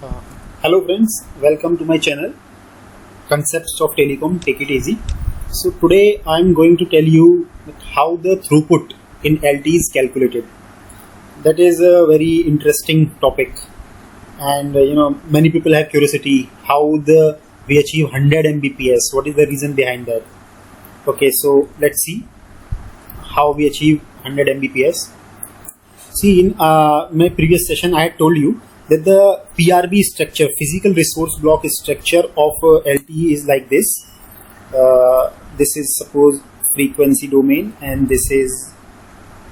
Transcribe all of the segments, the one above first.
Uh, Hello friends, welcome to my channel Concepts of Telecom, Take It Easy. So today I am going to tell you how the throughput in LTE is calculated. That is a very interesting topic, and many people have curiosity how we achieve 100 Mbps. What is the reason behind that? Okay, so let's see how we achieve 100 Mbps. See, in my previous session I had told you that the PRB structure, physical resource block structure of LTE is like this. This is suppose frequency domain and this is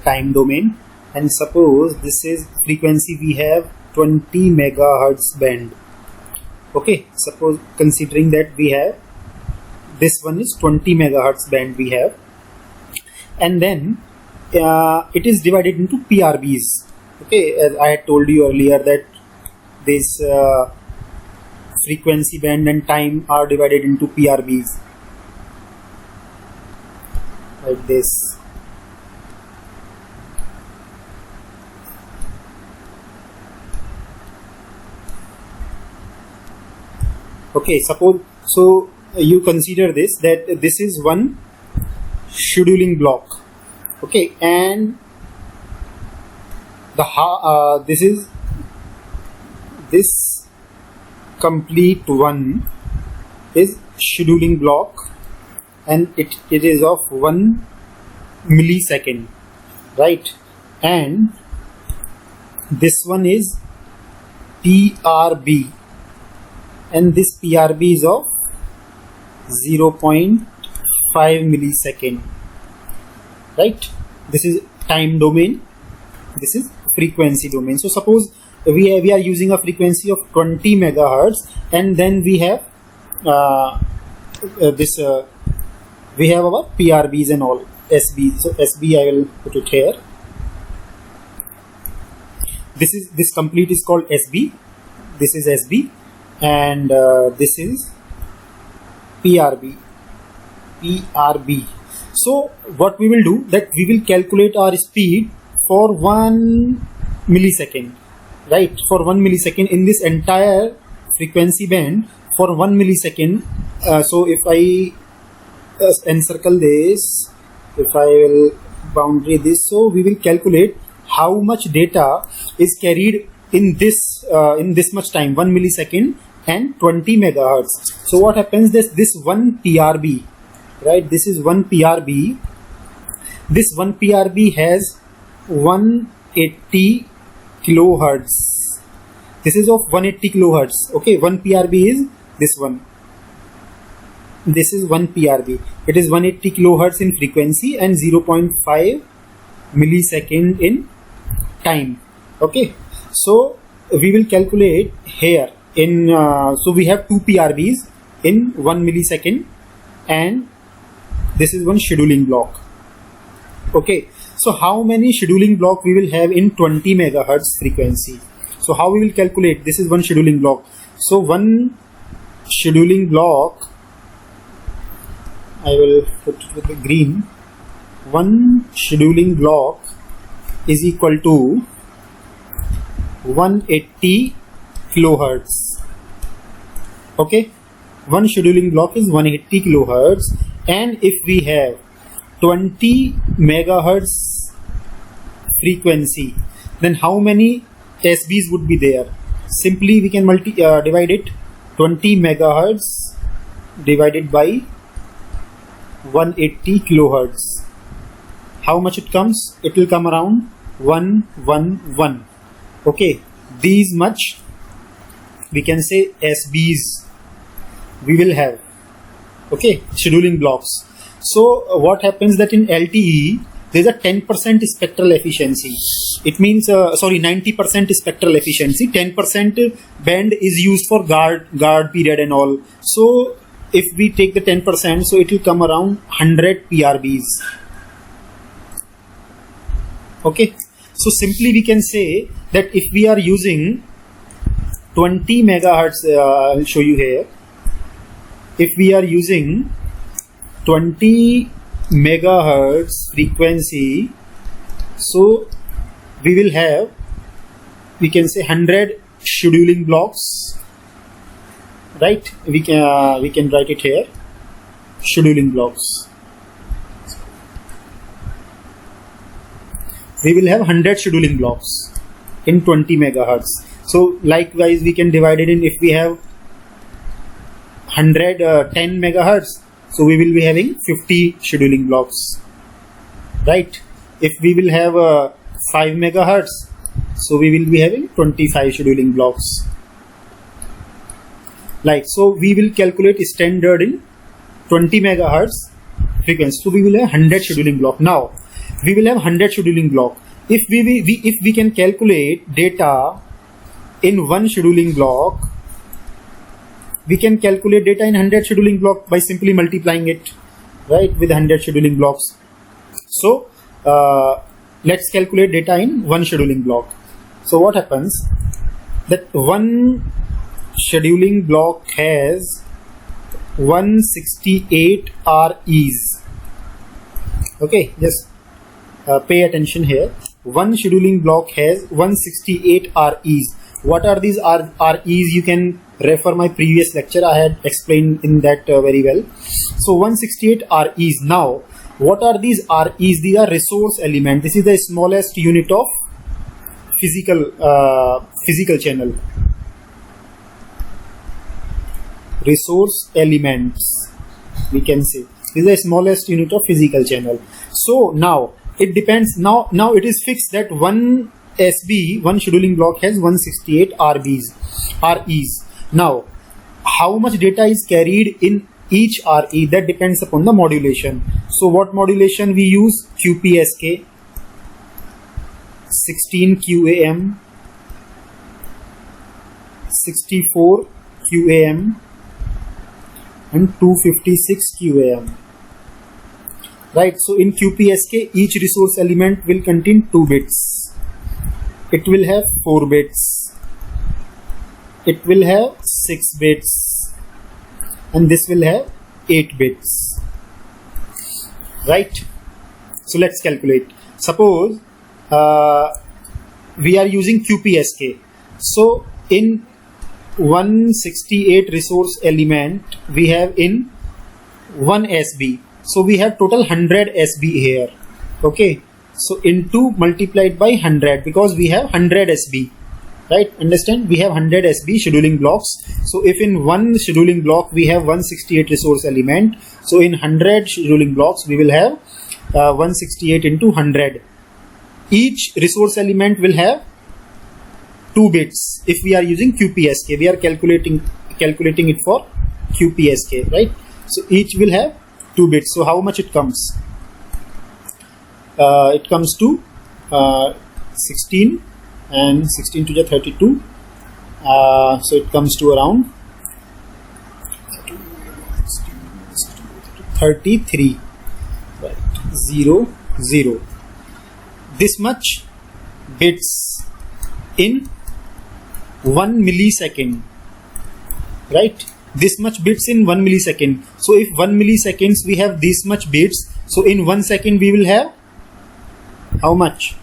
time domain, and suppose this is frequency, we have 20 megahertz band. Okay, suppose considering that we have this one is 20 megahertz band we have, and then it is divided into PRBs. Okay, as I had told you earlier that this frequency band and time are divided into PRBs like this. Okay, suppose so you consider this, that this is one scheduling block. Okay, and this complete one is scheduling block, and it is of 1 millisecond, right? And this one is PRB, and this PRB is of 0.5 millisecond, right? This is time domain, this is frequency domain. So suppose we are using a frequency of 20 megahertz, and then we have we have our PRBs and all SB. So SB I will put it here. This complete is called SB. This is SB, and this is PRB. So what we will do, that we will calculate our speed for 1 millisecond, right? For 1 millisecond in this entire frequency band, for 1 millisecond. So if I encircle this, if I will boundary this, so we will calculate how much data is carried in this much time, 1 millisecond and 20 megahertz. So what happens, this one PRB, right? This is one PRB. This one PRB has 180 kilohertz. This is of 180 kilohertz. Okay, one PRB is this one. This is one PRB. It is 180 kilohertz in frequency and 0.5 millisecond in time. Okay, so we will calculate here in so we have two PRBs in 1 millisecond, and this is one scheduling block. Okay, so how many scheduling block we will have in 20 megahertz frequency? So how we will calculate? This is one scheduling block. So one scheduling block, I will put it with the green. One scheduling block is equal to 180 kilohertz. Okay, one scheduling block is 180 kilohertz, and if we have 20 megahertz frequency, then how many SBs would be there? Simply we can divide it, 20 megahertz divided by 180 kilohertz. How much it comes? It will come around 111. Okay, these much we can say SBs we will have. Okay, scheduling blocks. So what happens, that in LTE there is a 10% spectral efficiency. It means 90% spectral efficiency. 10% band is used for guard period and all. So if we take the 10%, so it will come around 100 PRBs. Okay, so simply we can say that if we are using 20 megahertz, I'll show you here. If we are using 20 megahertz frequency, so we will have, we can say 100 scheduling blocks, right? We can write it here, scheduling blocks. We will have 100 scheduling blocks in 20 megahertz. So likewise we can divide it in, if we have 10 megahertz, so we will be having 50 scheduling blocks, right? If we will have 5 megahertz, so we will be having 25 scheduling blocks. Like, so we will calculate standard in 20 megahertz frequency. So we will have 100 scheduling block. Now we will have 100 scheduling block. If we can calculate data in one scheduling block, we can calculate data in 100 scheduling block by simply multiplying it, right, with 100 scheduling blocks. So let's calculate data in one scheduling block. So what happens, that one scheduling block has 168 REs. Okay, just pay attention here. One scheduling block has 168 REs. What are these REs? You can refer my previous lecture. I had explained in that very well. So 168 REs. Now, what are these REs? These are resource element. This is the smallest unit of physical channel. Resource elements, we can say, this is the smallest unit of physical channel. So now it depends. Now it is fixed that one SB, one scheduling block, has 168 REs. Now, how much data is carried in each RE, that depends upon the modulation. So what modulation we use? QPSK, 16 QAM, 64 QAM, and 256 QAM. Right, so in QPSK, each resource element will contain 2 bits. It will have 4 bits. It will have 6 bits. And this will have 8 bits. Right? So let's calculate. Suppose we are using QPSK. So in 168 resource element we have in 1 SB. So we have total 100 SB here. Okay, so into multiplied by 100, because we have 100 SB, right? Understand, we have 100 SB scheduling blocks. So if in one scheduling block we have 168 resource element, so in 100 scheduling blocks we will have 168 into 100. Each resource element will have 2 bits. If we are using QPSK, we are calculating it for QPSK, right? So each will have 2 bits. So how much it comes? It comes to 16, and 16 to the 32. So it comes to around 33. Right. 0, 0. This much bits in 1 millisecond, right? This much bits in 1 millisecond. So if 1 milliseconds we have this much bits, so in 1 second we will have how much?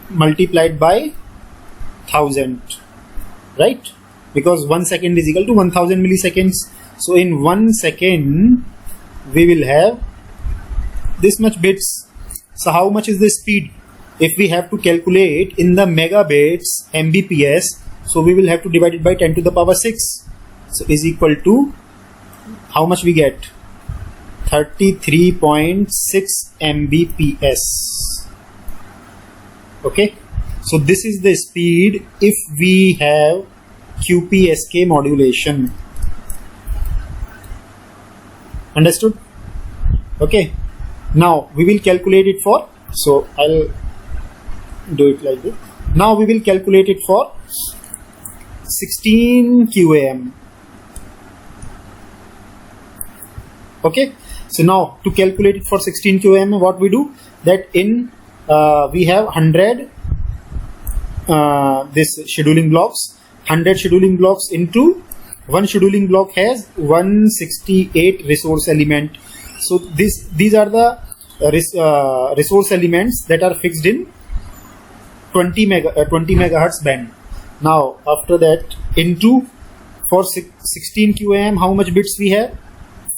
Multiplied by 1000, right? Because 1 second is equal to 1000 milliseconds. So in 1 second we will have this much bits. So how much is the speed? If we have to calculate in the megabits Mbps, so we will have to divide it by 10 to the power 6. So is equal to, how much we get? 33.6 Mbps. Okay, so this is the speed if we have QPSK modulation. Understood? Okay, now we will calculate it for, so I'll do it like this. Now we will calculate it for 16 QAM. Okay, so now to calculate it for 16 QAM, what we do, that in we have 100 this scheduling blocks, 100 scheduling blocks into one scheduling block has 168 resource element. So these are the resource elements that are fixed in 20 megahertz band. Now after that, into, for 16 QAM, how much bits we have?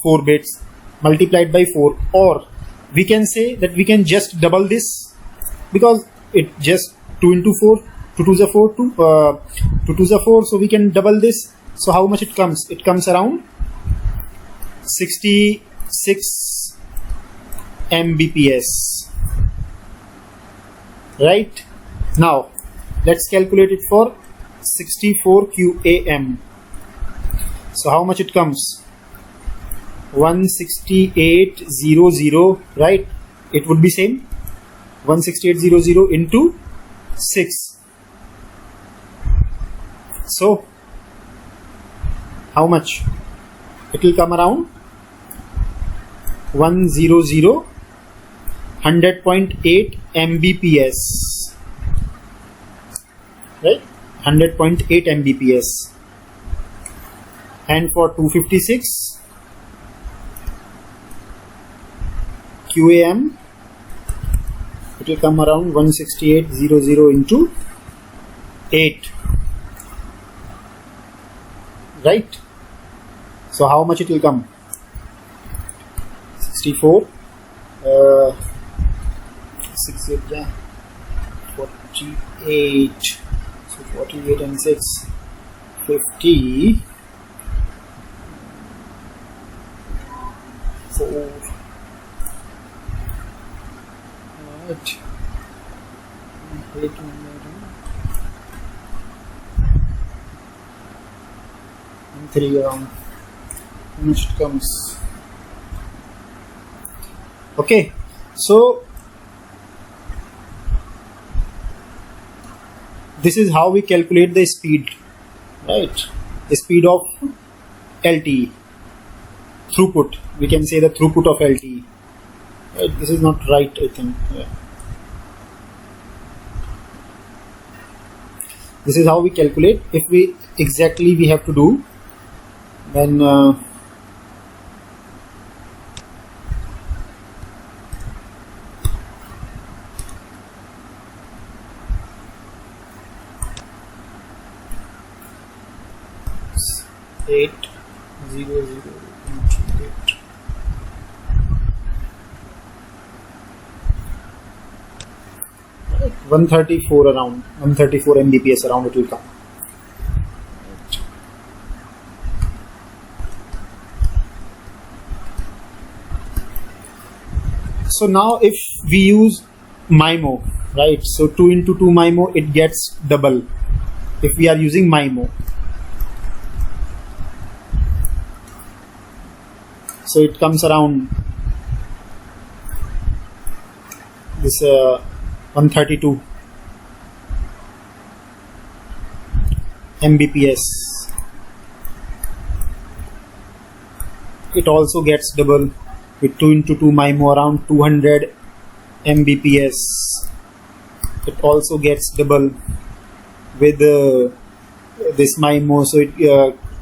4 bits multiplied by 4. Or we can say that we can just double this, because it just 2 into 4, 2 2s are 4, 2 2s are 4, so we can double this. So how much it comes? It comes around 66 Mbps. Right? Now let's calculate it for 64 QAM. So how much it comes? 16800, right? It would be same, 16800 into 6. So how much? It will come around 100.8 Mbps, right? 100.8 Mbps. And for 256 QAM, it will come around 16800 into 8, right? So how much it will come? 64 6 48, so 48 and 6 50 4, right, 8 and 3 around, which comes. Okay, so this is how we calculate the speed, right? The speed of LTE, throughput. We can say the throughput of LTE. Right? This is not right, I think. Yeah. This is how we calculate. If we exactly we have to do, then 800 134 around 134 Mbps around it will come. So now if we use MIMO, right? So 2 into 2 MIMO, it gets double if we are using MIMO. So it comes around this 132 Mbps. It also gets double with 2 into 2 MIMO around 200 Mbps. It also gets double with this MIMO, so it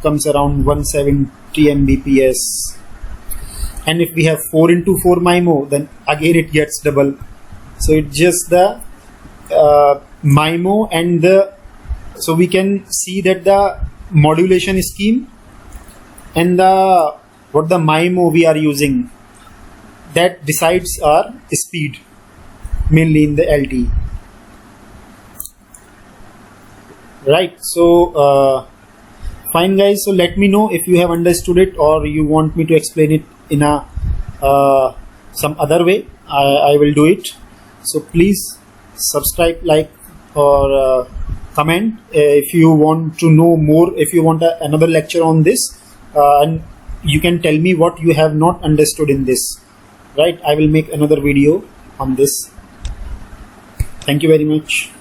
comes around 170 Mbps. And if we have 4 into 4 MIMO, then again it gets double. So it's just the MIMO and the, so we can see that the modulation scheme and the what the MIMO we are using, that decides our speed mainly in the LTE. Right, so fine guys, so let me know if you have understood it or you want me to explain it in a some other way. I will do it. So please subscribe, like, or comment if you want to know more, if you want another lecture on this, and you can tell me what you have not understood in this, right? I will make another video on this. Thank you very much.